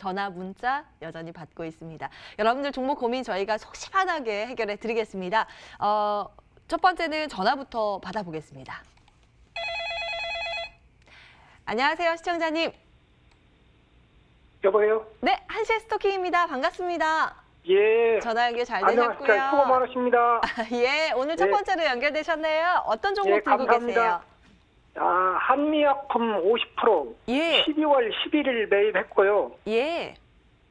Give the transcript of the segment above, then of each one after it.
전화, 문자 여전히 받고 있습니다. 여러분들 종목 고민 저희가 속 시원하게 해결해 드리겠습니다. 첫 번째는 전화부터 받아보겠습니다. 안녕하세요, 시청자님. 여보세요? 네, 한시의 스토킹입니다. 반갑습니다. 예. 전화 연결 잘 안녕하세요. 되셨고요. 수고 많으십니다. 예, 오늘 첫 예. 번째로 연결되셨네요. 어떤 종목 예, 들고 감사합니다. 계세요? 한미약품 50% 예. 12월 11일 매입했고요. 예.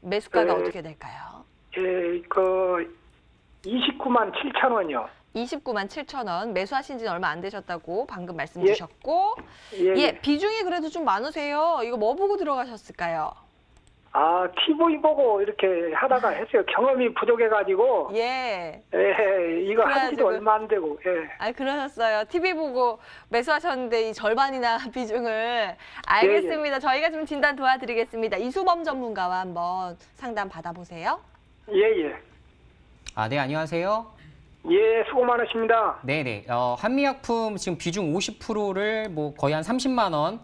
매수가가 네. 어떻게 될까요? 예, 29만 7천 원이요. 29만 7천 원. 매수하신 지는 얼마 안 되셨다고 방금 말씀 예. 주셨고. 예, 예, 비중이 그래도 좀 많으세요. 이거 뭐 보고 들어가셨을까요? TV 보고 이렇게 하다가 했어요. 경험이 부족해가지고. 예. 예, 이거 한 지도 그래가지고. 얼마 안 되고. 예. 그러셨어요. TV 보고 매수하셨는데 이 절반이나 비중을. 알겠습니다. 저희가 좀 진단 도와드리겠습니다. 이수범 전문가와 한번 상담 받아보세요. 예, 예. 네, 안녕하세요. 예, 수고 많으십니다. 네네. 한미약품 지금 비중 50%를 뭐 거의 한 30만 원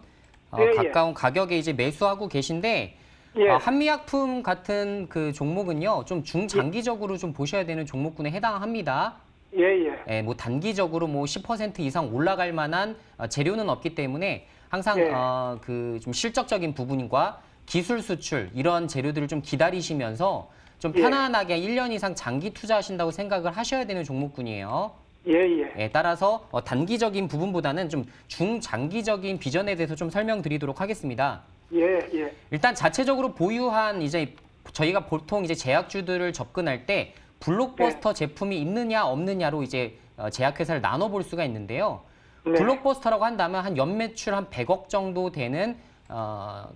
예, 가까운 가격에 이제 매수하고 계신데 예. 한미약품 같은 그 종목은요, 좀 중장기적으로 좀 보셔야 되는 종목군에 해당합니다. 예, 예. 뭐 단기적으로 뭐 10% 이상 올라갈 만한 재료는 없기 때문에 항상 예. 그 좀 실적적인 부분과 기술 수출 이런 재료들을 좀 기다리시면서 좀 예. 편안하게 1년 이상 장기 투자하신다고 생각을 하셔야 되는 종목군이에요. 예, 예. 따라서 단기적인 부분보다는 좀 중장기적인 비전에 대해서 좀 설명드리도록 하겠습니다. 예, 예. 일단 자체적으로 보유한 이제 저희가 보통 이제 제약주들을 접근할 때 블록버스터 제품이 있느냐 없느냐로 이제 제약회사를 나눠볼 수가 있는데요. 네. 블록버스터라고 한다면 한 연매출 한 100억 정도 되는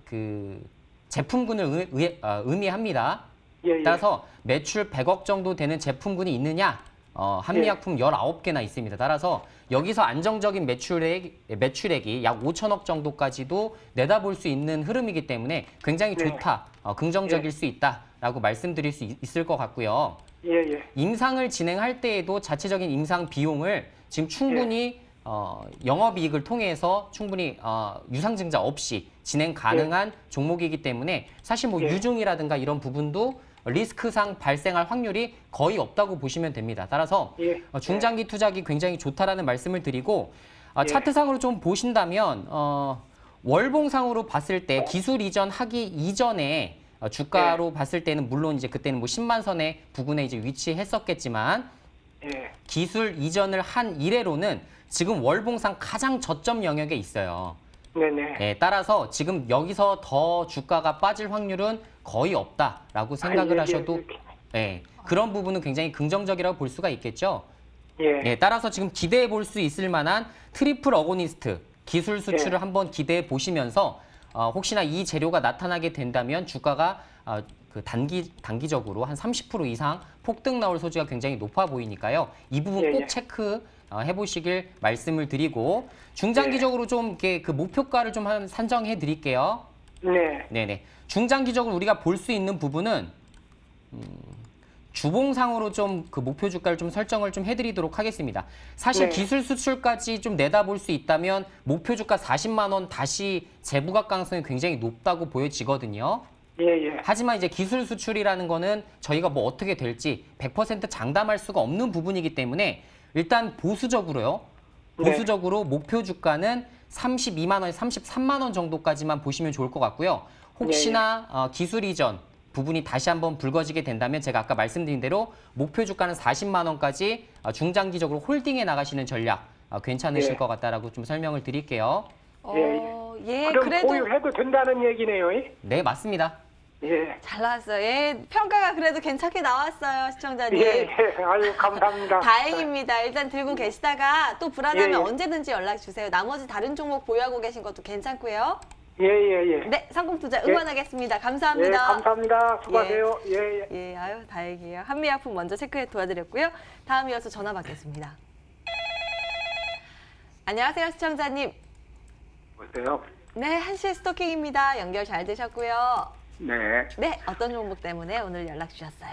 그 제품군을 의미합니다. 예, 예. 따라서 매출 100억 정도 되는 제품군이 있느냐? 한미약품 19개나 있습니다. 따라서 여기서 안정적인 매출액이 약 5천억 정도까지도 내다볼 수 있는 흐름이기 때문에 굉장히 네. 좋다, 긍정적일 네. 수 있다라고 말씀드릴 수 있을 것 같고요. 예, 예. 임상을 진행할 때에도 자체적인 임상 비용을 지금 충분히 영업이익을 통해서 충분히 유상증자 없이 진행 가능한 종목이기 때문에 사실 뭐 예. 유증이라든가 이런 부분도 리스크상 발생할 확률이 거의 없다고 보시면 됩니다. 따라서 예. 중장기 투자하기 굉장히 좋다라는 말씀을 드리고 예. 차트상으로 좀 보신다면 월봉상으로 봤을 때 기술 이전하기 이전에 주가로 봤을 때는 물론 이제 그때는 뭐 10만 선의 부근에 이제 위치했었겠지만 예. 기술 이전을 한 이래로는 지금 월봉상 가장 저점 영역에 있어요. 네네. 따라서 지금 여기서 더 주가가 빠질 확률은 거의 없다라고 생각을 하셔도 그런 부분은 굉장히 긍정적이라고 볼 수가 있겠죠. 예. 따라서 지금 기대해 볼 수 있을 만한 트리플 어고니스트 기술 수출을 한번 기대해 보시면서 혹시나 이 재료가 나타나게 된다면 주가가 그 단기적으로 한 30% 이상 폭등 나올 소지가 굉장히 높아 보이니까요. 이 부분 꼭 체크 해보시길 말씀을 드리고 중장기적으로 좀 이렇게 그 목표가를 좀 산정해 드릴게요. 네. 네네. 중장기적으로 우리가 볼 수 있는 부분은 주봉상으로 좀 그 목표 주가를 좀 설정을 좀 해드리도록 하겠습니다. 사실 네. 기술 수출까지 좀 내다볼 수 있다면 목표 주가 40만 원 다시 재부각 가능성이 굉장히 높다고 보여지거든요. 예, 예. 하지만 이제 기술 수출이라는 거는 저희가 뭐 어떻게 될지 100% 장담할 수가 없는 부분이기 때문에 일단 보수적으로요. 보수적으로 목표 주가는 32만 원, 33만 원 정도까지만 보시면 좋을 것 같고요. 혹시나 기술 이전 부분이 다시 한번 불거지게 된다면 제가 아까 말씀드린 대로 목표 주가는 40만 원까지 중장기적으로 홀딩해 나가시는 전략 괜찮으실 것 같다라고 좀 설명을 드릴게요. 예, 그럼 그래도 보유해도 된다는 얘기네요. 네, 맞습니다. 예. 잘 나왔어요. 예, 평가가 그래도 괜찮게 나왔어요, 시청자님. 예, 예. 아유, 감사합니다. 다행입니다. 일단 들고 계시다가 또 불안하면 예, 예. 언제든지 연락 주세요. 나머지 다른 종목 보유하고 계신 것도 괜찮고요. 예, 예, 예. 네, 상공투자 응원하겠습니다. 예, 감사합니다. 감사합니다. 수고하세요. 예, 예. 예, 아유 다행이에요. 한미약품 먼저 체크해 도와드렸고요. 다음 이어서 전화 받겠습니다. 안녕하세요, 시청자님. 보세요. 네, 한시의 스토킹입니다. 연결 잘 되셨고요. 네. 네, 어떤 종목 때문에 오늘 연락 주셨어요?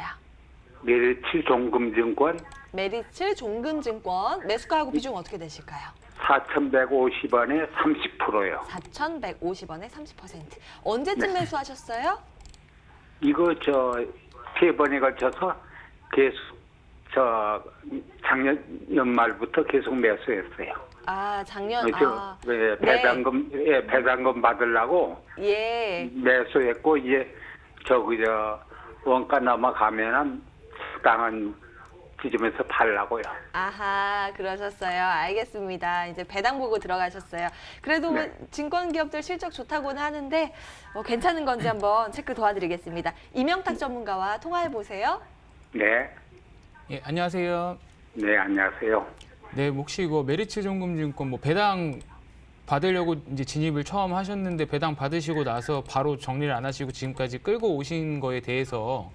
메리츠 종금증권 메리츠 종금증권 매수가하고 비중 어떻게 되실까요? 4,150원에 30%요. 4,150원에 30%. 언제쯤 매수하셨어요? 이거 세 번에 걸쳐서 계속 작년 연말부터 계속 매수했어요. 아, 작년, 네, 배당금 받으려고 예. 매수했고, 이제 원가 넘어가면은 적당한 지점에서 팔라고요. 아하, 그러셨어요. 알겠습니다. 이제 배당 보고 들어가셨어요. 그래도 네. 증권 기업들 실적 좋다고는 하는데 괜찮은 건지 한번 체크 도와드리겠습니다. 이명탁 전문가와 통화해 보세요. 네. 예, 안녕하세요. 네, 안녕하세요. 네, 혹시 이거 메리츠 종금증권 배당 받으려고 이제 진입을 처음 하셨는데 배당 받으시고 나서 바로 정리를 안 하시고 지금까지 끌고 오신 거에 대해서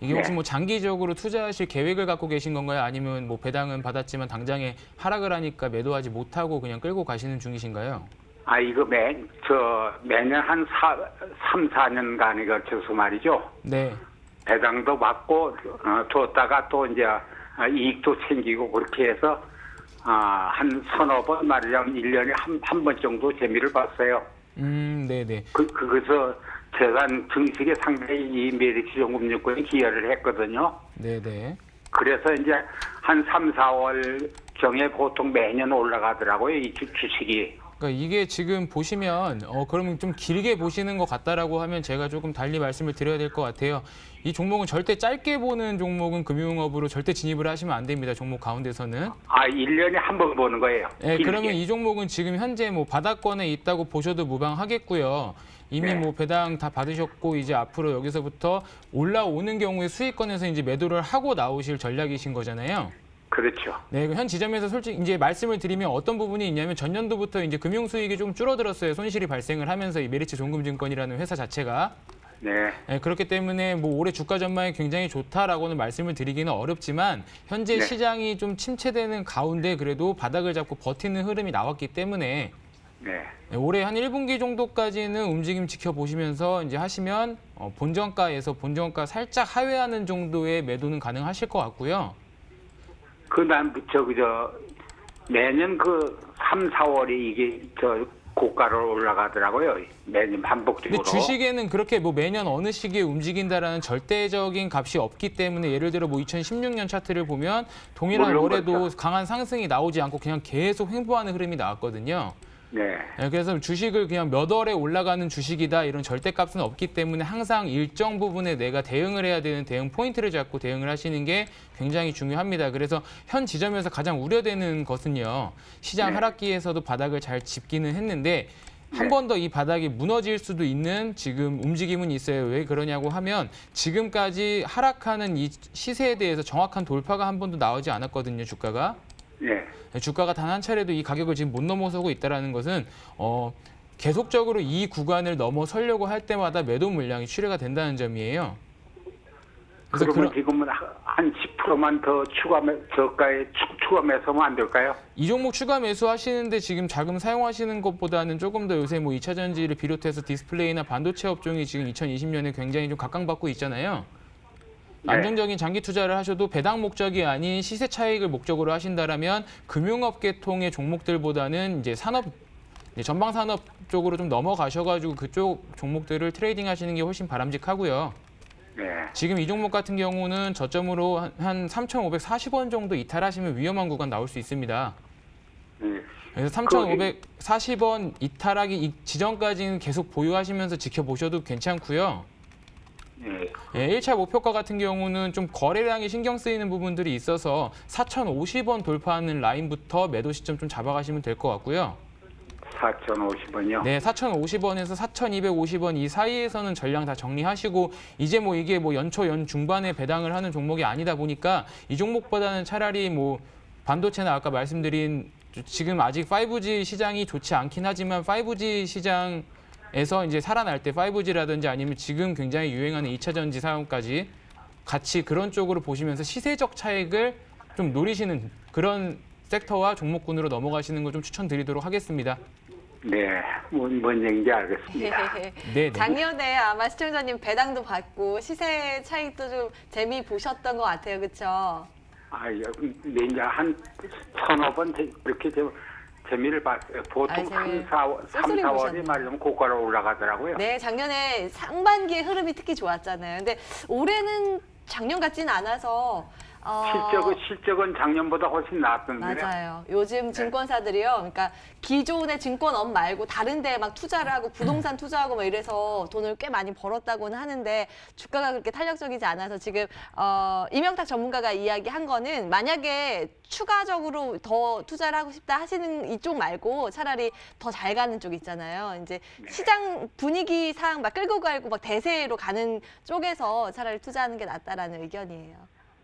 이게 혹시 네. 장기적으로 투자하실 계획을 갖고 계신 건가요? 아니면 배당은 받았지만 당장에 하락을 하니까 매도하지 못하고 그냥 끌고 가시는 중이신가요? 이거 매년 한 3, 4년간에 걸쳐서 말이죠. 네. 배당도 받고, 뒀다가 또 이제 이익도 챙기고 그렇게 해서, 한 서너 번 말이자면 1년에 한 번 정도 재미를 봤어요. 네네. 그래서 재산 증식에 상당히 이 메리츠 종금증권에 기여를 했거든요. 네네. 그래서 이제 한 3, 4월 경에 보통 매년 올라가더라고요, 이 주식이. 그러니까 이게 지금 보시면 그러면 좀 길게 보시는 것 같다라고 하면 제가 조금 달리 말씀을 드려야 될 것 같아요. 이 종목은 절대 짧게 보는 종목은 금융업으로 절대 진입을 하시면 안 됩니다. 종목 가운데서는. 1년에 한 번 보는 거예요. 네, 길게. 그러면 이 종목은 지금 현재 바닥권에 있다고 보셔도 무방하겠고요. 이미 네. 배당 다 받으셨고 이제 앞으로 여기서부터 올라오는 경우에 수익권에서 이제 매도를 하고 나오실 전략이신 거잖아요. 그렇죠. 네, 현 지점에서 솔직히 이제 말씀을 드리면 어떤 부분이 있냐면 전년도부터 이제 금융 수익이 좀 줄어들었어요. 손실이 발생을 하면서 이 메리츠 종금증권이라는 회사 자체가. 네. 네, 그렇기 때문에 올해 주가 전망이 굉장히 좋다라고는 말씀을 드리기는 어렵지만 현재 네. 시장이 좀 침체되는 가운데 그래도 바닥을 잡고 버티는 흐름이 나왔기 때문에 네. 네, 올해 한 1분기 정도까지는 움직임 지켜보시면서 이제 하시면 본전가에서 본전가 살짝 하회하는 정도의 매도는 가능하실 것 같고요. 매년 3, 4월에 이게 고가로 올라가더라고요. 매년 반복적으로. 근데 주식에는 그렇게 매년 어느 시기에 움직인다라는 절대적인 값이 없기 때문에 예를 들어 2016년 차트를 보면 동일한 물론 월에도 그렇죠. 강한 상승이 나오지 않고 그냥 계속 횡보하는 흐름이 나왔거든요. 네. 네, 그래서 주식을 그냥 몇 월에 올라가는 주식이다 이런 절대값은 없기 때문에 항상 일정 부분에 내가 대응을 해야 되는 대응 포인트를 잡고 대응을 하시는 게 굉장히 중요합니다. 그래서 현 지점에서 가장 우려되는 것은요. 시장 네. 하락기에서도 바닥을 잘 짚기는 했는데 한 네. 번 더 이 바닥이 무너질 수도 있는 지금 움직임은 있어요. 왜 그러냐고 하면 지금까지 하락하는 이 시세에 대해서 정확한 돌파가 한 번도 나오지 않았거든요. 주가가. 네. 주가가 단 한 차례도 이 가격을 지금 못 넘어서고 있다는 것은 계속적으로 이 구간을 넘어서려고 할 때마다 매도 물량이 출회가 된다는 점이에요. 그래서 그러면 지금은 한 10%만 더 저가에 추가 매수하면 안 될까요? 이 종목 추가 매수하시는데 지금 자금 사용하시는 것보다는 조금 더 요새 2차 전지를 비롯해서 디스플레이나 반도체 업종이 지금 2020년에 굉장히 좀 각광받고 있잖아요. 네. 안정적인 장기 투자를 하셔도 배당 목적이 아닌 시세 차익을 목적으로 하신다라면 금융업계통의 종목들보다는 이제 전방 산업 쪽으로 좀 넘어가셔가지고 그쪽 종목들을 트레이딩 하시는 게 훨씬 바람직하고요. 네. 지금 이 종목 같은 경우는 저점으로 한 3,540원 정도 이탈하시면 위험한 구간 나올 수 있습니다. 네. 그래서 3,540원 이탈하기 지점까지는 계속 보유하시면서 지켜보셔도 괜찮고요. 네. 예, 1차 목표가 같은 경우는 좀 거래량이 신경 쓰이는 부분들이 있어서 4,050원 돌파하는 라인부터 매도 시점 좀 잡아가시면 될 것 같고요. 4,050원이요? 네, 4,050원에서 4,250원 이 사이에서는 전량 다 정리하시고 이제 이게 연초 연중반에 배당을 하는 종목이 아니다 보니까 이 종목보다는 차라리 반도체나 아까 말씀드린 지금 아직 5G 시장이 좋지 않긴 하지만 5G 시장에서 이제 살아날 때 5G라든지 아니면 지금 굉장히 유행하는 2차 전지 사업까지 같이 그런 쪽으로 보시면서 시세적 차익을 좀 노리시는 그런 섹터와 종목군으로 넘어가시는 걸 좀 추천드리도록 하겠습니다. 네, 뭔 얘기인지 알겠습니다. 네. 작년에 아마 시청자님 배당도 받고 시세 차익도 좀 재미 보셨던 것 같아요, 그렇죠? 이제 한 서너 번 그렇게 재미를 봤어요. 보통 재미. 3, 쏠쏠히 4월이 보셨네요. 말하자면 고가로 올라가더라고요. 네, 작년에 상반기의 흐름이 특히 좋았잖아요. 근데 올해는 작년 같지는 않아서 실적은 작년보다 훨씬 나았던데. 맞아요. 요즘 증권사들이요. 그러니까 기존의 증권업 말고 다른 데에 막 투자를 하고 부동산 투자하고 뭐 이래서 돈을 꽤 많이 벌었다고는 하는데 주가가 그렇게 탄력적이지 않아서 지금 이명탁 전문가가 이야기한 거는 만약에 추가적으로 더 투자를 하고 싶다 하시는 이쪽 말고 차라리 더 잘 가는 쪽 있잖아요. 이제 시장 분위기상 막 끌고 가고 막 대세로 가는 쪽에서 차라리 투자하는 게 낫다라는 의견이에요.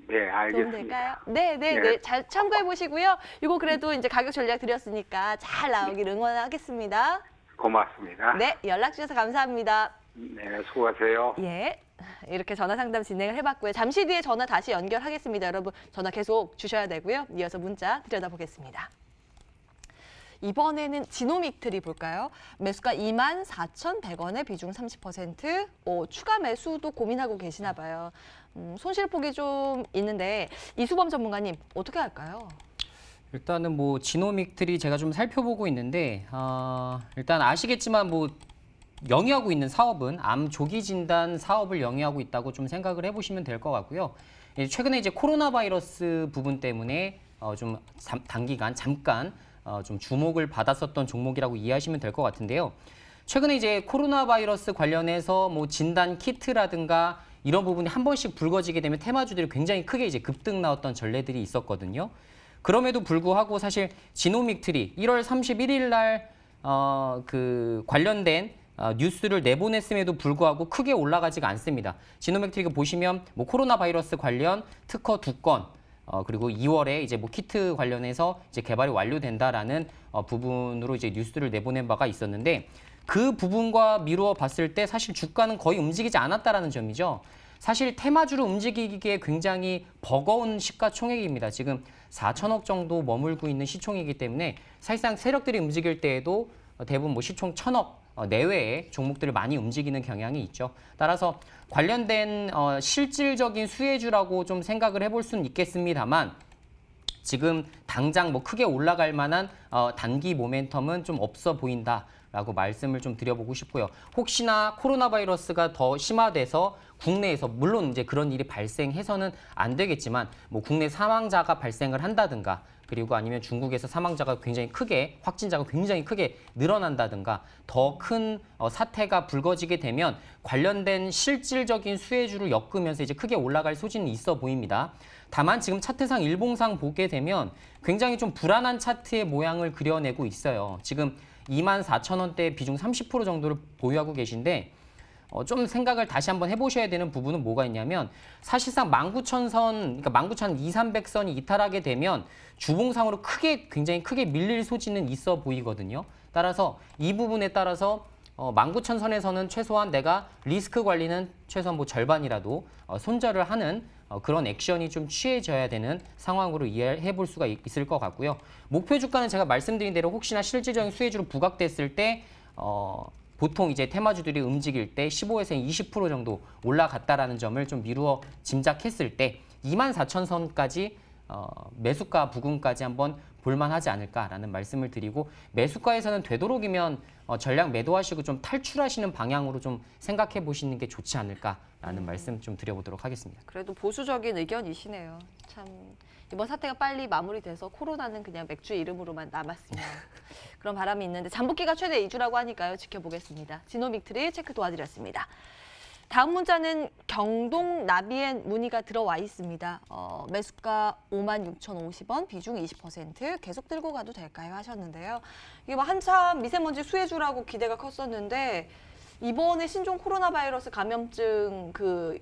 네, 도움 알겠습니다. 될까요? 네. 잘 참고해 보시고요. 이거 그래도 이제 가격 전략 드렸으니까 잘 나오길 응원하겠습니다. 고맙습니다. 네, 연락 주셔서 감사합니다. 네, 수고하세요. 예. 이렇게 전화 상담 진행을 해봤고요. 잠시 뒤에 전화 다시 연결하겠습니다. 여러분 전화 계속 주셔야 되고요. 이어서 문자 들여다보겠습니다. 이번에는 지노믹트리 볼까요? 매수가 24,100원에 비중 30%. 추가 매수도 고민하고 계시나 봐요. 손실폭이 좀 있는데 이수범 전문가님 어떻게 할까요? 일단은 뭐 지노믹트리 제가 좀 살펴보고 있는데 일단 아시겠지만 뭐 영위하고 있는 사업은 암 조기 진단 사업을 영위하고 있다고 좀 생각을 해보시면 될 것 같고요. 최근에 이제 코로나 바이러스 부분 때문에 좀 단기간 잠깐 좀 주목을 받았었던 종목이라고 이해하시면 될 것 같은데요. 최근에 이제 코로나 바이러스 관련해서 뭐 진단 키트라든가 이런 부분이 한 번씩 불거지게 되면 테마주들이 굉장히 크게 이제 급등 나왔던 전례들이 있었거든요. 그럼에도 불구하고 사실 지노믹트리 1월 31일 날 그 관련된 뉴스를 내보냈음에도 불구하고 크게 올라가지가 않습니다. 지노믹트리가 보시면 뭐 코로나 바이러스 관련 특허 2건 그리고 2월에 이제 뭐 키트 관련해서 이제 개발이 완료된다라는 부분으로 이제 뉴스를 내보낸 바가 있었는데 그 부분과 미루어 봤을 때 사실 주가는 거의 움직이지 않았다라는 점이죠. 사실 테마주로 움직이기에 굉장히 버거운 시가총액입니다. 지금 4천억 정도 머물고 있는 시총이기 때문에 사실상 세력들이 움직일 때에도 대부분 뭐 시총 1,000억 내외의 종목들을 많이 움직이는 경향이 있죠. 따라서 관련된 실질적인 수혜주라고 좀 생각을 해볼 수는 있겠습니다만 지금 당장 뭐 크게 올라갈 만한 단기 모멘텀은 좀 없어 보인다라고 말씀을 좀 드려보고 싶고요. 혹시나 코로나 바이러스가 더 심화돼서 국내에서 물론 이제 그런 일이 발생해서는 안 되겠지만 뭐 국내 사망자가 발생을 한다든가 그리고 아니면 중국에서 사망자가 굉장히 크게 확진자가 굉장히 크게 늘어난다든가 더 큰 사태가 불거지게 되면 관련된 실질적인 수혜주를 엮으면서 이제 크게 올라갈 소지는 있어 보입니다. 다만 지금 차트상 일봉상 보게 되면 굉장히 좀 불안한 차트의 모양을 그려내고 있어요. 지금 24,000원대 비중 30% 정도를 보유하고 계신데 좀 생각을 다시 한번 해보셔야 되는 부분은 뭐가 있냐면 사실상 19,000선, 그러니까 19,200~300선이 이탈하게 되면 주봉상으로 굉장히 크게 밀릴 소지는 있어 보이거든요. 따라서 이 부분에 따라서 19,000선에서는 최소한 내가 리스크 관리는 최소한 뭐 절반이라도 손절을 하는 그런 액션이 좀 취해져야 되는 상황으로 이해해 볼 수가 있을 것 같고요. 목표 주가는 제가 말씀드린 대로 혹시나 실질적인 수혜주로 부각됐을 때 보통 이제 테마주들이 움직일 때 15에서 20% 정도 올라갔다라는 점을 좀 미루어 짐작했을 때 24,000선까지 매수가 부근까지 한번 볼만하지 않을까라는 말씀을 드리고 매수가에서는 되도록이면 전량 매도하시고 좀 탈출하시는 방향으로 좀 생각해 보시는 게 좋지 않을까라는 말씀 좀 드려보도록 하겠습니다. 그래도 보수적인 의견이시네요. 참 이번 사태가 빨리 마무리돼서 코로나는 그냥 맥주 이름으로만 남았으면 그런 바람이 있는데 잠복기가 최대 2주라고 하니까요. 지켜보겠습니다. 지노믹트리 체크 도와드렸습니다. 다음 문자는 경동 나비엔 문의가 들어와 있습니다. 매수가 56,050원, 비중 20%, 계속 들고 가도 될까요? 하셨는데요. 이게 뭐 한참 미세먼지 수혜주라고 기대가 컸었는데 이번에 신종 코로나 바이러스 감염증 그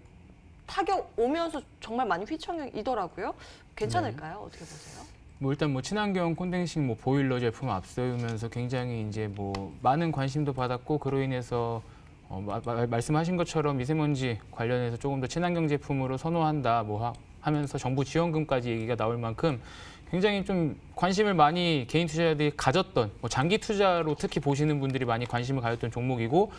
타격 오면서 정말 많이 휘청이더라고요. 괜찮을까요? 어떻게 보세요? 뭐 일단 뭐 친환경 콘덴싱 뭐 보일러 제품 앞세우면서 굉장히 이제 뭐 많은 관심도 받았고 그로 인해서 말씀하신 것처럼 미세먼지 관련해서 조금 더 친환경 제품으로 선호한다 뭐 하면서 정부 지원금까지 얘기가 나올 만큼 굉장히 좀 관심을 많이 개인 투자자들이 가졌던 뭐 장기 투자로 특히 보시는 분들이 많이 관심을 가졌던 종목이고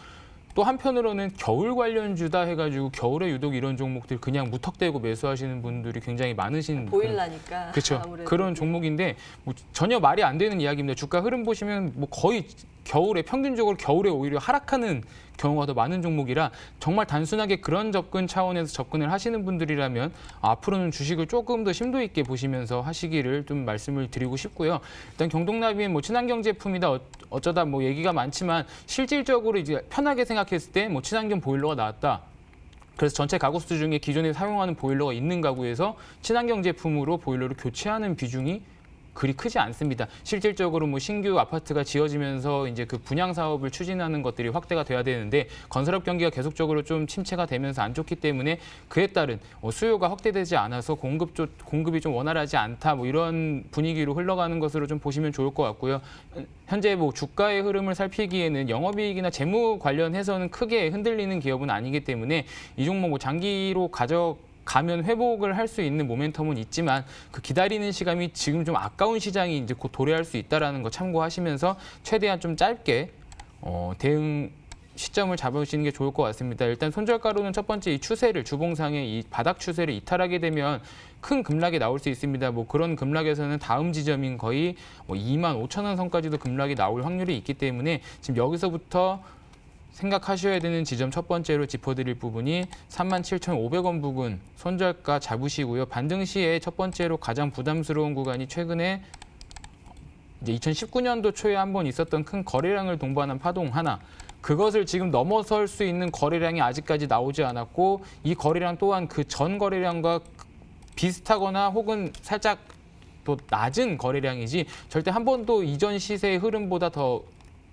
또 한편으로는 겨울 관련주다 해가지고 겨울에 유독 이런 종목들 그냥 무턱대고 매수하시는 분들이 굉장히 많으신 보일라니까. 그렇죠. 아무래도. 그런 종목인데 뭐 전혀 말이 안 되는 이야기입니다. 주가 흐름 보시면 뭐 거의 겨울에 평균적으로 겨울에 오히려 하락하는 경우가 더 많은 종목이라 정말 단순하게 그런 접근 차원에서 접근을 하시는 분들이라면 앞으로는 주식을 조금 더 심도 있게 보시면서 하시기를 좀 말씀을 드리고 싶고요. 일단 경동나비엔 뭐 친환경 제품이다 어쩌다 뭐 얘기가 많지만 실질적으로 이제 편하게 생각했을 때 뭐 친환경 보일러가 나왔다. 그래서 전체 가구수 중에 기존에 사용하는 보일러가 있는 가구에서 친환경 제품으로 보일러를 교체하는 비중이 그리 크지 않습니다. 실질적으로 뭐 신규 아파트가 지어지면서 이제 그 분양 사업을 추진하는 것들이 확대가 돼야 되는데 건설업 경기가 계속적으로 좀 침체가 되면서 안 좋기 때문에 그에 따른 수요가 확대되지 않아서 공급이 좀 원활하지 않다 뭐 이런 분위기로 흘러가는 것으로 좀 보시면 좋을 것 같고요. 현재 뭐 주가의 흐름을 살피기에는 영업이익이나 재무 관련해서는 크게 흔들리는 기업은 아니기 때문에 이 종목 뭐 장기로 가면 회복을 할 수 있는 모멘텀은 있지만 그 기다리는 시간이 지금 좀 아까운 시장이 이제 곧 도래할 수 있다라는 거 참고하시면서 최대한 좀 짧게 대응 시점을 잡으시는 게 좋을 것 같습니다. 일단 손절가로는 첫 번째 이 추세를 주봉상의 이 바닥 추세를 이탈하게 되면 큰 급락이 나올 수 있습니다. 뭐 그런 급락에서는 다음 지점인 거의 25,000원 선까지도 급락이 나올 확률이 있기 때문에 지금 여기서부터 생각하셔야 되는 지점 첫 번째로 짚어드릴 부분이 37,500원 부근 손절가 잡으시고요. 반등 시에 첫 번째로 가장 부담스러운 구간이 최근에 이제 2019년도 초에 한번 있었던 큰 거래량을 동반한 파동 하나. 그것을 지금 넘어설 수 있는 거래량이 아직까지 나오지 않았고 이 거래량 또한 그 전 거래량과 비슷하거나 혹은 살짝 또 낮은 거래량이지 절대 한 번도 이전 시세의 흐름보다 더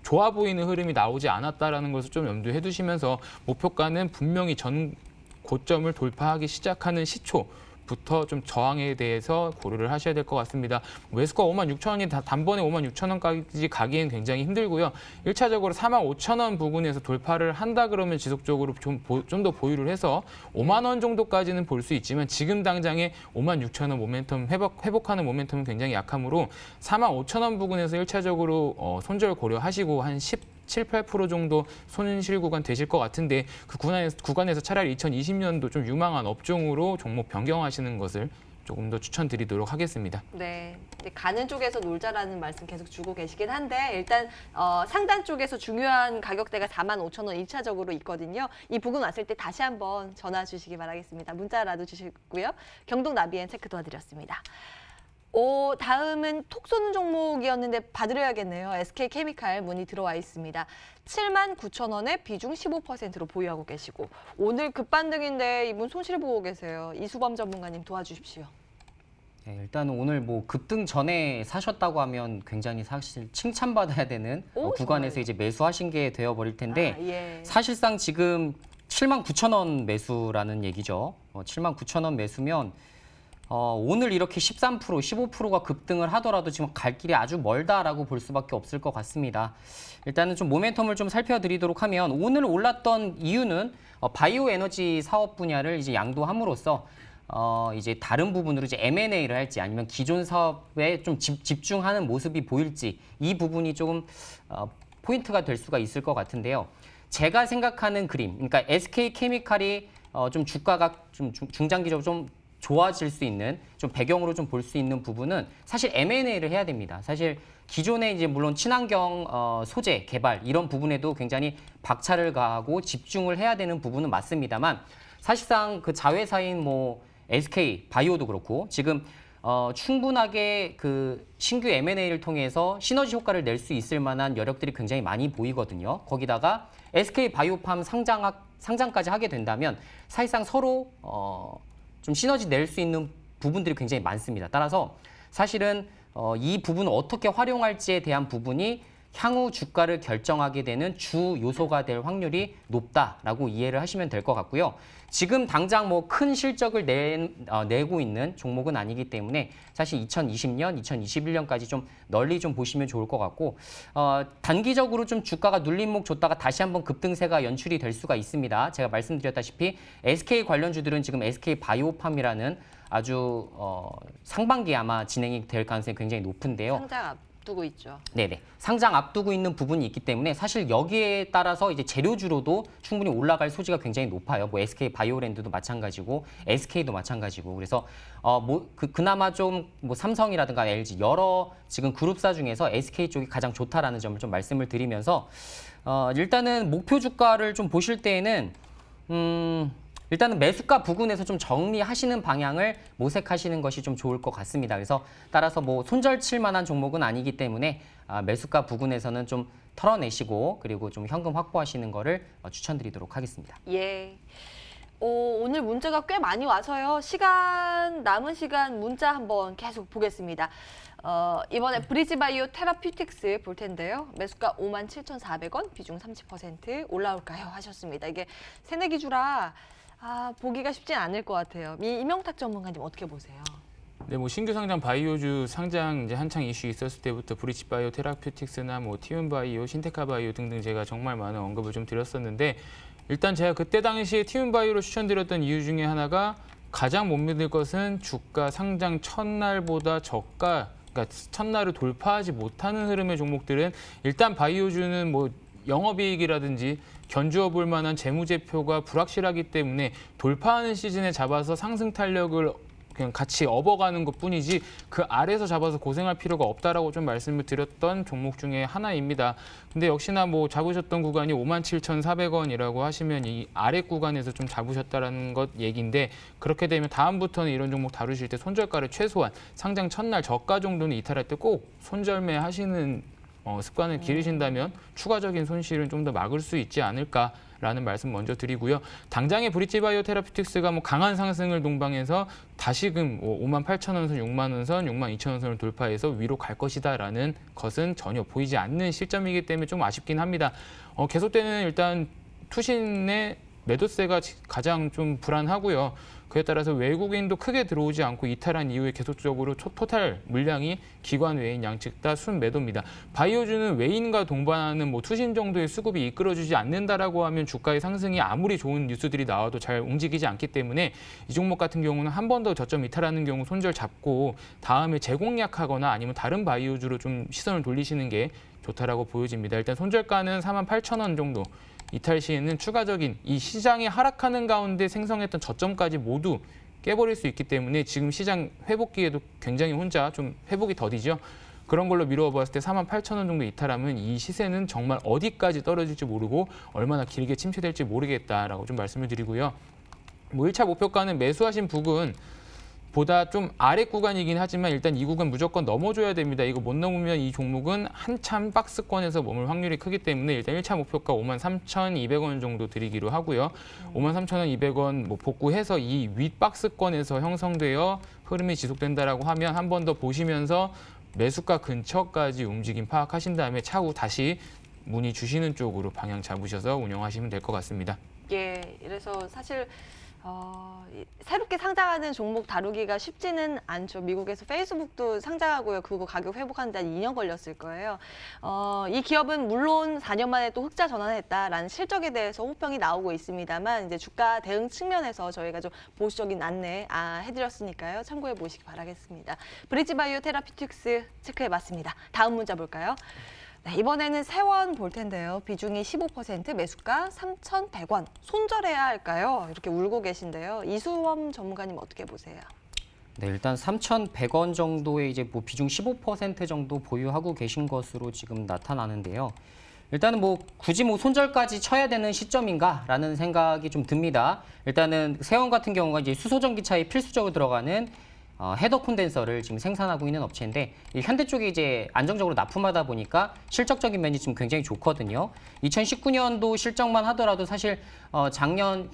좋아 보이는 흐름이 나오지 않았다라는 것을 좀 염두에 두시면서 목표가는 분명히 전 고점을 돌파하기 시작하는 시초부터 좀 저항에 대해서 고려를 하셔야 될 것 같습니다. 매수가 56,000원이 단번에 56,000원까지 가기엔 굉장히 힘들고요. 1차적으로 45,000원 부근에서 돌파를 한다 그러면 지속적으로 좀 더 보유를 해서 5만 원 정도까지는 볼 수 있지만 지금 당장에 56,000원 모멘텀 회복하는 모멘텀은 굉장히 약하므로 45,000원 부근에서 1차적으로 손절 고려하시고 한 7, 8% 정도 손실 구간 되실 것 같은데 그 구간에서 차라리 2020년도 좀 유망한 업종으로 종목 변경하시는 것을 조금 더 추천드리도록 하겠습니다. 네, 이제 가는 쪽에서 놀자라는 말씀 계속 주고 계시긴 한데 일단 상단 쪽에서 중요한 가격대가 45,000원 1차적으로 있거든요. 이 부근 왔을 때 다시 한번 전화 주시기 바라겠습니다. 문자라도 주시고요. 경동나비엔 체크 도와드렸습니다. 다음은 톡 쏘는 종목이었는데 봐드려야겠네요. SK케미칼 문의 들어와 있습니다. 79,000원에 비중 15%로 보유하고 계시고 오늘 급반등인데 이분 손실 보고 계세요. 이수범 전문가님 도와주십시오. 네, 일단 오늘 뭐 급등 전에 사셨다고 하면 굉장히 사실 칭찬받아야 되는 구간에서 이제 매수하신 게 되어버릴 텐데 예. 사실상 지금 79,000원 매수라는 얘기죠. 79,000원 매수면 오늘 이렇게 13%, 15%가 급등을 하더라도 지금 갈 길이 아주 멀다라고 볼 수밖에 없을 것 같습니다. 일단은 좀 모멘텀을 좀 살펴드리도록 하면 오늘 올랐던 이유는 바이오 에너지 사업 분야를 이제 양도함으로써 이제 다른 부분으로 이제 M&A를 할지 아니면 기존 사업에 좀 집중하는 모습이 보일지 이 부분이 조금 포인트가 될 수가 있을 것 같은데요. 제가 생각하는 그림, 그러니까 SK케미칼이 좀 주가가 좀 중장기적으로 좀 좋아질 수 있는 좀 배경으로 좀 볼 수 있는 부분은 사실 M&A를 해야 됩니다. 사실 기존에 이제 물론 친환경 소재 개발 이런 부분에도 굉장히 박차를 가하고 집중을 해야 되는 부분은 맞습니다만 사실상 그 자회사인 뭐 SK 바이오도 그렇고 지금 충분하게 그 신규 M&A를 통해서 시너지 효과를 낼 수 있을 만한 여력들이 굉장히 많이 보이거든요. 거기다가 SK 바이오팜 상장까지 하게 된다면 사실상 서로 좀 시너지 낼 수 있는 부분들이 굉장히 많습니다. 따라서 사실은 이 부분을 어떻게 활용할지에 대한 부분이 향후 주가를 결정하게 되는 주 요소가 될 확률이 높다라고 이해를 하시면 될 것 같고요. 지금 당장 뭐 큰 실적을 내고 있는 종목은 아니기 때문에 사실 2020년, 2021년까지 좀 널리 좀 보시면 좋을 것 같고 단기적으로 좀 주가가 눌림목 줬다가 다시 한번 급등세가 연출이 될 수가 있습니다. 제가 말씀드렸다시피 SK 관련주들은 지금 SK 바이오팜이라는 아주 상반기에 아마 진행이 될 가능성이 굉장히 높은데요. 상장 앞두고 있죠. 네네. 상장 앞두고 있는 부분이 있기 때문에 사실 여기에 따라서 이제 재료주로도 충분히 올라갈 소지가 굉장히 높아요. 뭐 SK 바이오랜드도 마찬가지고 SK도 마찬가지고 그래서 그나마 좀 뭐 삼성이라든가 LG 여러 지금 그룹사 중에서 SK 쪽이 가장 좋다라는 점을 좀 말씀을 드리면서 일단은 목표 주가를 좀 보실 때에는 일단은 매수가 부근에서 좀 정리하시는 방향을 모색하시는 것이 좀 좋을 것 같습니다. 그래서 따라서 뭐 손절칠 만한 종목은 아니기 때문에 매수가 부근에서는 좀 털어내시고 그리고 좀 현금 확보하시는 거를 추천드리도록 하겠습니다. 예. 오늘 문자가 꽤 많이 와서요. 남은 시간 문자 한번 계속 보겠습니다. 이번에 브리지바이오 테라퓨틱스 볼 텐데요. 매수가 57,400원, 비중 30% 올라올까요? 하셨습니다. 이게 새내기주라 보기가 쉽진 않을 것 같아요. 이명탁 전문가님 어떻게 보세요? 네, 뭐 신규 상장 바이오주 상장 이제 한창 이슈 있었을 때부터 브리지바이오 테라퓨틱스나 뭐 티움바이오, 신테카바이오 등등 제가 정말 많은 언급을 좀 드렸었는데 일단 제가 그때 당시에 티움바이오를 추천드렸던 이유 중에 하나가 가장 못 믿을 것은 주가 상장 첫날보다 저가, 그러니까 첫날을 돌파하지 못하는 흐름의 종목들은 일단 바이오주는 뭐 영업이익이라든지 견주어 볼 만한 재무제표가 불확실하기 때문에 돌파하는 시즌에 잡아서 상승 탄력을 그냥 같이 업어가는 것뿐이지 그 아래에서 잡아서 고생할 필요가 없다라고 좀 말씀을 드렸던 종목 중에 하나입니다. 근데 역시나 뭐 잡으셨던 구간이 57,400원이라고 하시면 이 아래 구간에서 좀 잡으셨다라는 것 얘기인데 그렇게 되면 다음부터는 이런 종목 다루실 때 손절가를 최소한 상장 첫날 저가 정도는 이탈할 때 꼭 손절매 하시는 습관을 기르신다면 추가적인 손실은 좀 더 막을 수 있지 않을까라는 말씀 먼저 드리고요. 당장의 브리지바이오 테라퓨틱스가 뭐 강한 상승을 동방해서 다시금 58,000원 선, 6만 선, 62,000원 선을 돌파해서 위로 갈 것이다라는 것은 전혀 보이지 않는 시점이기 때문에 좀 아쉽긴 합니다. 계속되는 일단 투신의 매도세가 가장 좀 불안하고요. 그에 따라서 외국인도 크게 들어오지 않고 이탈한 이후에 계속적으로 토탈 물량이 기관 외인 양측 다 순매도입니다. 바이오주는 외인과 동반하는 뭐 투신 정도의 수급이 이끌어주지 않는다라고 하면 주가의 상승이 아무리 좋은 뉴스들이 나와도 잘 움직이지 않기 때문에 이 종목 같은 경우는 한 번 더 저점 이탈하는 경우 손절 잡고 다음에 재공략하거나 아니면 다른 바이오주로 좀 시선을 돌리시는 게 좋다라고 보여집니다. 일단 손절가는 48,000원 정도. 이탈 시에는 추가적인 이 시장이 하락하는 가운데 생성했던 저점까지 모두 깨버릴 수 있기 때문에 지금 시장 회복기에도 굉장히 혼자 좀 회복이 더디죠. 그런 걸로 미루어봤을 때 48,000원 정도 이탈하면 이 시세는 정말 어디까지 떨어질지 모르고 얼마나 길게 침체될지 모르겠다라고 좀 말씀을 드리고요. 뭐 1차 목표가는 매수하신 부근 보다 좀 아래 구간이긴 하지만 일단 이 구간 무조건 넘어줘야 됩니다. 이거 못 넘으면 이 종목은 한참 박스권에서 머물 확률이 크기 때문에 일단 1차 목표가 53,200원 정도 드리기로 하고요. 53,200원 뭐 복구해서 이 윗박스권에서 형성되어 흐름이 지속된다라고 하면 한 번 더 보시면서 매수가 근처까지 움직임 파악하신 다음에 차후 다시 문의 주시는 쪽으로 방향 잡으셔서 운영하시면 될 것 같습니다. 예, 그래서 사실 새롭게 상장하는 종목 다루기가 쉽지는 않죠. 미국에서 페이스북도 상장하고요. 그거 가격 회복하는 데 한 2년 걸렸을 거예요. 이 기업은 물론 4년 만에 또 흑자 전환했다라는 실적에 대해서 호평이 나오고 있습니다만 이제 주가 대응 측면에서 저희가 좀 보수적인 안내 해드렸으니까요. 참고해 보시기 바라겠습니다. 브리지바이오 테라퓨틱스 체크해봤습니다. 다음 문자 볼까요? 네, 이번에는 세원 볼 텐데요. 비중이 15%, 매수가 3,100원. 손절해야 할까요? 이렇게 울고 계신데요. 이수범 전문가님 어떻게 보세요? 네, 일단 3,100원 정도의 이제 뭐 비중 15% 정도 보유하고 계신 것으로 지금 나타나는데요. 일단은 뭐 굳이 뭐 손절까지 쳐야 되는 시점인가라는 생각이 좀 듭니다. 일단은 세원 같은 경우가 이제 수소전기차에 필수적으로 들어가는 헤더 콘덴서를 지금 생산하고 있는 업체인데 이 현대 쪽이 이제 안정적으로 납품하다 보니까 실적적인 면이 지금 굉장히 좋거든요. 2019년도 실적만 하더라도 사실 작년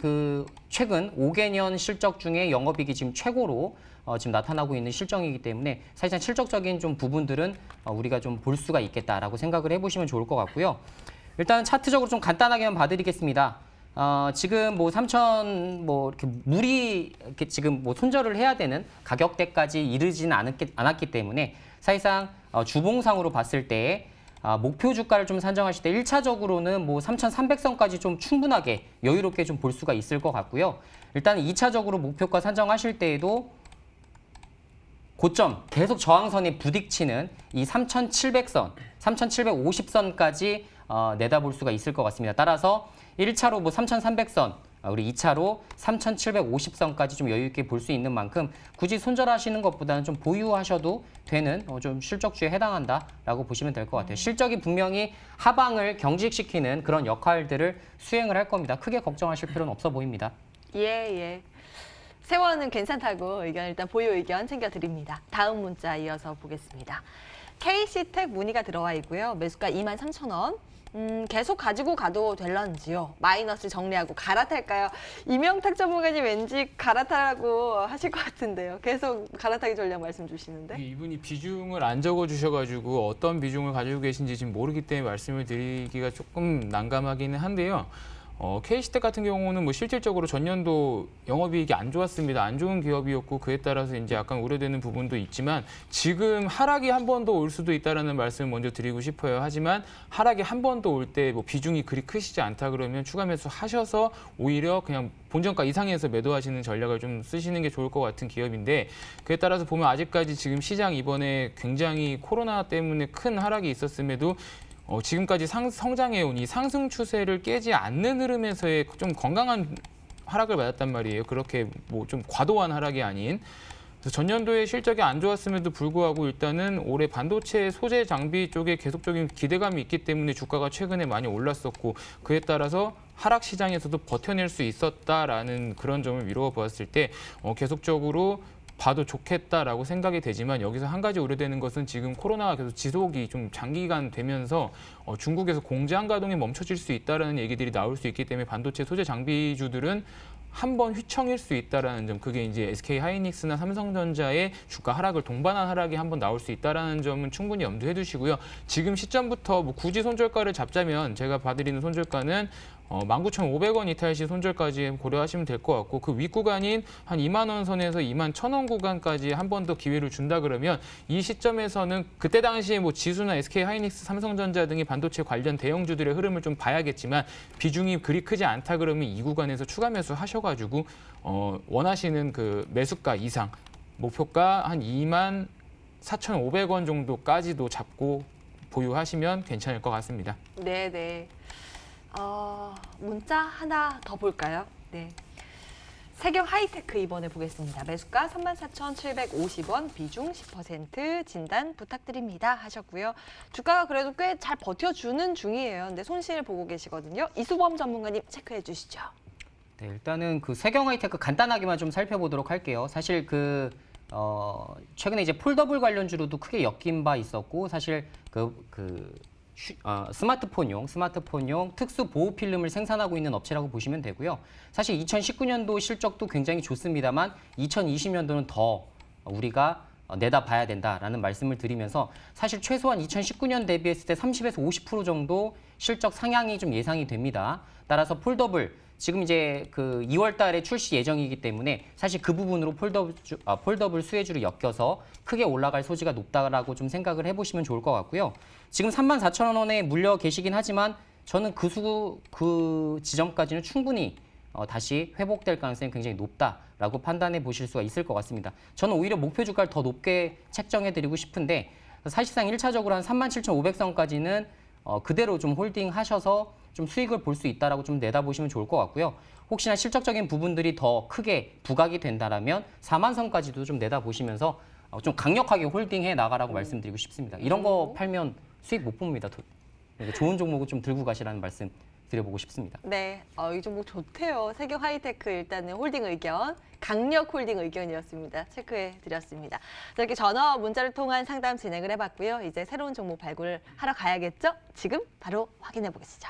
최근 5개년 실적 중에 영업이익이 지금 최고로 지금 나타나고 있는 실적이기 때문에 사실상 실적적인 좀 부분들은 우리가 좀 볼 수가 있겠다라고 생각을 해보시면 좋을 것 같고요. 일단 차트적으로 좀 간단하게만 봐드리겠습니다. 지금 뭐 3,000 뭐 이렇게 이렇게 지금 뭐 손절을 해야 되는 가격대까지 이르지는 않았기 때문에 사실상 주봉상으로 봤을 때 목표 주가를 좀 산정하실 때 1차적으로는 뭐 3,300선까지 좀 충분하게 여유롭게 좀 볼 수가 있을 것 같고요. 일단 2차적으로 목표가 산정하실 때에도 고점 계속 저항선에 부딪히는 이 3,700선, 3,750선까지 내다볼 수가 있을 것 같습니다. 따라서 1차로 뭐 3,300선, 우리 2차로 3,750선까지 좀 여유 있게 볼 수 있는 만큼 굳이 손절하시는 것보다는 좀 보유하셔도 되는 좀 실적주에 해당한다라고 보시면 될 것 같아요. 실적이 분명히 하방을 경직시키는 그런 역할들을 수행을 할 겁니다. 크게 걱정하실 필요는 없어 보입니다. 예. 세원은 괜찮다고 의견 일단 보유 의견 챙겨드립니다. 다음 문자 이어서 보겠습니다. KC텍 문의가 들어와 있고요. 매수가 23,000원. 계속 가지고 가도 될런지요? 마이너스 정리하고 갈아탈까요? 이명탁 전문가님 왠지 갈아타라고 하실 것 같은데요. 계속 갈아타기 전략 말씀 주시는데. 이분이 비중을 안 적어주셔가지고 어떤 비중을 가지고 계신지 지금 모르기 때문에 말씀을 드리기가 조금 난감하기는 한데요. KC텍 같은 경우는 뭐 실질적으로 전년도 영업이익이 안 좋았습니다. 안 좋은 기업이었고 그에 따라서 이제 약간 우려되는 부분도 있지만 지금 하락이 한 번 더 올 수도 있다라는 말씀을 먼저 드리고 싶어요. 하지만 하락이 한 번 더 올 때 뭐 비중이 그리 크시지 않다 그러면 추가 매수 하셔서 오히려 그냥 본전가 이상에서 매도하시는 전략을 좀 쓰시는 게 좋을 것 같은 기업인데 그에 따라서 보면 아직까지 지금 시장 이번에 굉장히 코로나 때문에 큰 하락이 있었음에도 지금까지 성장해온 이 상승 추세를 깨지 않는 흐름에서의 좀 건강한 하락을 맞았단 말이에요. 그렇게 뭐 좀 과도한 하락이 아닌. 그래서 전년도에 실적이 안 좋았음에도 불구하고 일단은 올해 반도체 소재 장비 쪽에 계속적인 기대감이 있기 때문에 주가가 최근에 많이 올랐었고 그에 따라서 하락 시장에서도 버텨낼 수 있었다라는 그런 점을 미루어 보았을 때 계속적으로 봐도 좋겠다라고 생각이 되지만 여기서 한 가지 우려되는 것은 지금 코로나가 계속 지속이 좀 장기간 되면서 중국에서 공장 가동이 멈춰질 수 있다라는 얘기들이 나올 수 있기 때문에 반도체 소재 장비주들은 한번 휘청일 수 있다라는 점, 그게 이제 SK 하이닉스나 삼성전자의 주가 하락을 동반한 하락이 한번 나올 수 있다라는 점은 충분히 염두해 두시고요. 지금 시점부터 뭐 굳이 손절가를 잡자면 제가 봐드리는 손절가는 19,500원 이탈 시 손절까지 고려하시면 될 것 같고 그 윗구간인 한 2만 원 선에서 2만 1,000원 구간까지 한 번 더 기회를 준다 그러면 이 시점에서는 그때 당시에 뭐 지수나 SK 하이닉스, 삼성전자 등의 반도체 관련 대형주들의 흐름을 좀 봐야겠지만 비중이 그리 크지 않다 그러면 이 구간에서 추가 매수 하셔가지고 원하시는 그 매수가 이상 목표가 한 2만 4,500원 정도까지도 잡고 보유하시면 괜찮을 것 같습니다. 네. 문자 하나 더 볼까요? 네. 세경 하이테크 이번에 보겠습니다. 매수가 34,750원, 비중 10% 진단 부탁드립니다 하셨고요. 주가가 그래도 꽤 잘 버텨주는 중이에요. 근데 손실 보고 계시거든요. 이수범 전문가님 체크해 주시죠. 네, 일단은 그 세경 하이테크 간단하게만 좀 살펴보도록 할게요. 사실 최근에 이제 폴더블 관련주로도 크게 엮인 바 있었고 사실 스마트폰용 특수 보호 필름을 생산하고 있는 업체라고 보시면 되고요. 사실 2019년도 실적도 굉장히 좋습니다만 2020년도는 더 우리가 내다봐야 된다라는 말씀을 드리면서 사실 최소한 2019년 대비했을 때 30에서 50% 정도 실적 상향이 좀 예상이 됩니다. 따라서 폴더블 지금 이제 그 2월 달에 출시 예정이기 때문에 사실 그 부분으로 폴더블 수혜주를 엮여서 크게 올라갈 소지가 높다라고 좀 생각을 해보시면 좋을 것 같고요. 지금 34,000원에 물려 계시긴 하지만 저는 그 지점까지는 충분히 다시 회복될 가능성이 굉장히 높다라고 판단해 보실 수가 있을 것 같습니다. 저는 오히려 목표 주가를 더 높게 책정해드리고 싶은데 사실상 1차적으로 한 37,500선까지는 그대로 좀 홀딩하셔서 좀 수익을 볼 수 있다라고 좀 내다보시면 좋을 것 같고요. 혹시나 실적적인 부분들이 더 크게 부각이 된다라면 4만선까지도 좀 내다보시면서 좀 강력하게 홀딩해 나가라고 말씀드리고 싶습니다. 이런 거 팔면 수익 못 봅니다. 좋은 종목을 좀 들고 가시라는 말씀 드려보고 싶습니다. 네, 이 종목 좋대요. 세경 하이테크 일단은 홀딩 의견, 강력 홀딩 의견이었습니다. 체크해 드렸습니다. 이렇게 전화, 문자를 통한 상담 진행을 해봤고요. 이제 새로운 종목 발굴을 하러 가야겠죠? 지금 바로 확인해 보시죠.